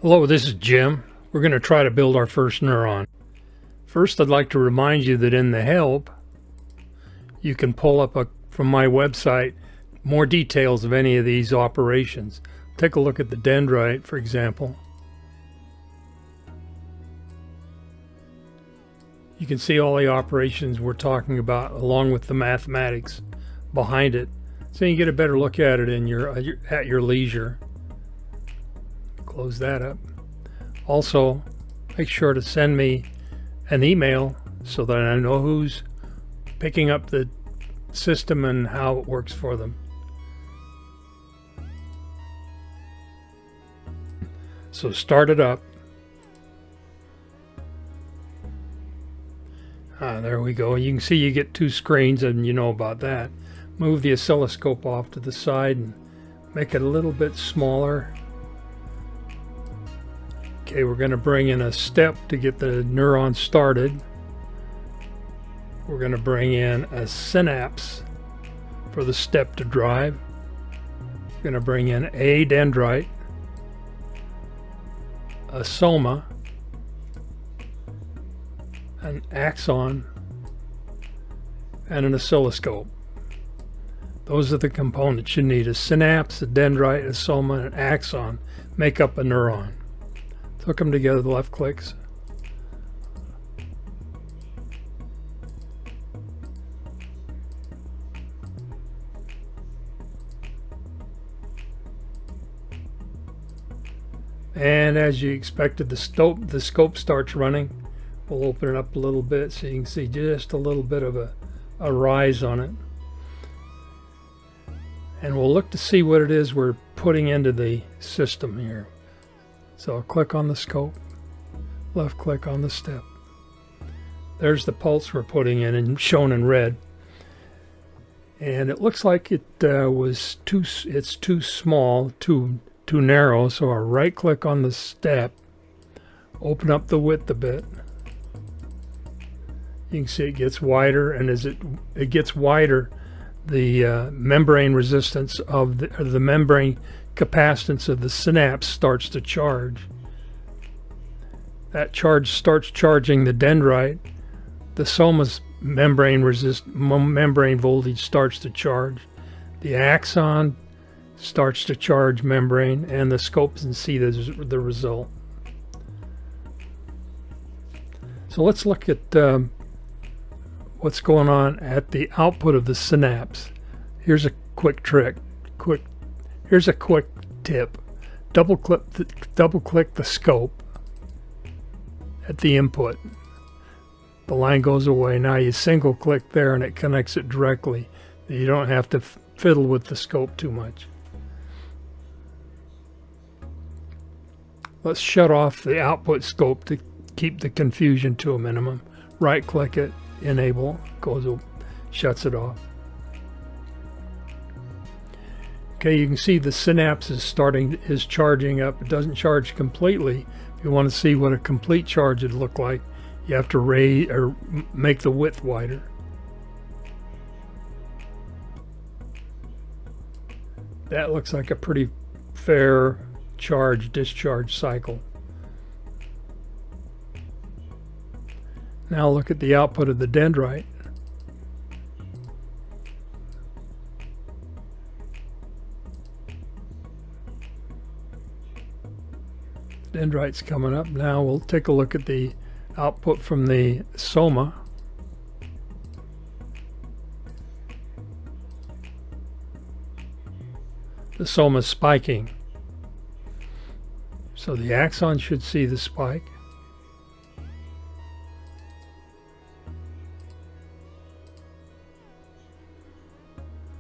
Hello, this is Jim. We're going to try to build our first neuron. First, I'd like to remind you that in the help, you can pull up from my website more details of any of these operations. Take a look at the dendrite, for example. You can see all the operations we're talking about along with the mathematics behind it, so you can get a better look at it at your leisure. Close that up. Also, make sure to send me an email so that I know who's picking up the system and how it works for them. So start it up. There we go. You can see you get two screens, and you know about that. Move the oscilloscope off to the side and make it a little bit smaller. Okay, we're going to bring in a step to get the neuron started. We're going to bring in a synapse for the step to drive. We're going to bring in a dendrite, a soma, an axon, and an oscilloscope. Those are the components you need. A synapse, a dendrite, a soma, and an axon make up a neuron. Hook them together with left clicks. And as you expected, the scope starts running. We'll open it up a little bit so you can see just a little bit of a rise on it. And we'll look to see what it is we're putting into the system here. So I'll click on the scope, left click on the step. There's the pulse we're putting in and shown in red. And it looks like it's too small, too narrow, so I'll right click on the step, open up the width a bit. You can see it gets wider, and as it gets wider, the membrane resistance of the membrane capacitance of the synapse starts to charge. That charge starts charging the dendrite. The soma's membrane voltage starts to charge. The axon starts to charge membrane, and the scope and see the result. So let's look at what's going on at the output of the synapse. Here's a quick trick. Here's a quick tip. Double click the scope at the input. The line goes away. Now you single click there and it connects it directly. You don't have to fiddle with the scope too much. Let's shut off the output scope to keep the confusion to a minimum. Right click it, enable, shuts it off. Okay, you can see the synapse is charging up. It doesn't charge completely. If you want to see what a complete charge would look like, you have to raise or make the width wider. That looks like a pretty fair charge-discharge cycle. Now look at the output of the dendrite. Dendrite's coming up. Now we'll take a look at the output from the soma. The soma is spiking. So the axon should see the spike.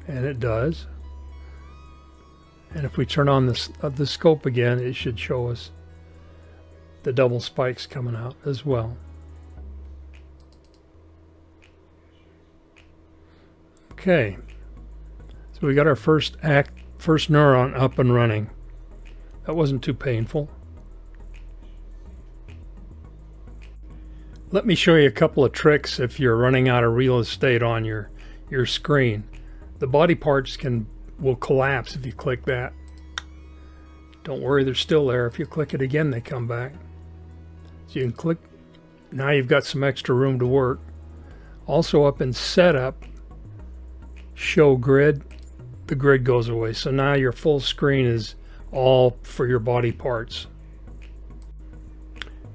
And it does. And if we turn on the scope again, it should show us the double spikes coming out as well. Okay, so we got our first neuron up and running. That wasn't too painful. Let me show you a couple of tricks if you're running out of real estate on your screen. The body parts will collapse if you click that. Don't worry, they're still there. If you click it again, they come back. So you can click. Now you've got some extra room to work. Also up in Setup, Show Grid, the grid goes away. So now your full screen is all for your body parts.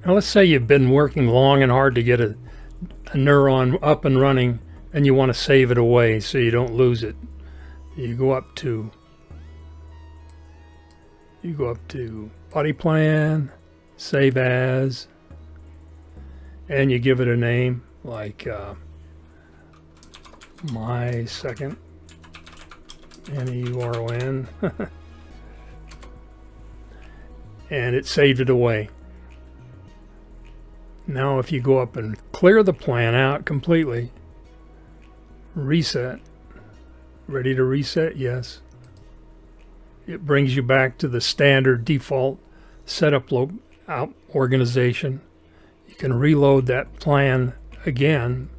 Now let's say you've been working long and hard to get a neuron up and running, and you want to save it away so you don't lose it. You go up to Body Plan, Save As, and you give it a name like My Second, Neuron, and it saved it away. Now if you go up and clear the plan out completely, reset, ready to reset, yes. It brings you back to the standard default setup organization. You can reload that plan again.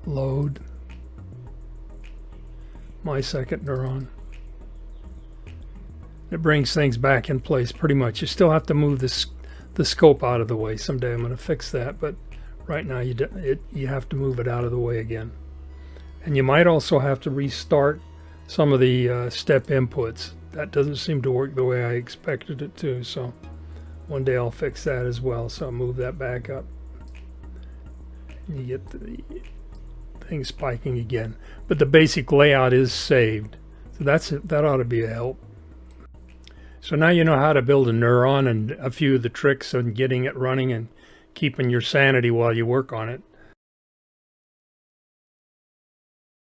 Load My Second Neuron. It brings things back in place pretty much. You still have to move the scope out of the way. Someday I'm going to fix that, but right now you have to move it out of the way again. And you might also have to restart some of the step inputs. That doesn't seem to work the way I expected it to, so one day I'll fix that as well. So I'll move that back up. And you get the thing spiking again. But the basic layout is saved. So that ought to be a help. So now you know how to build a neuron and a few of the tricks on getting it running and keeping your sanity while you work on it.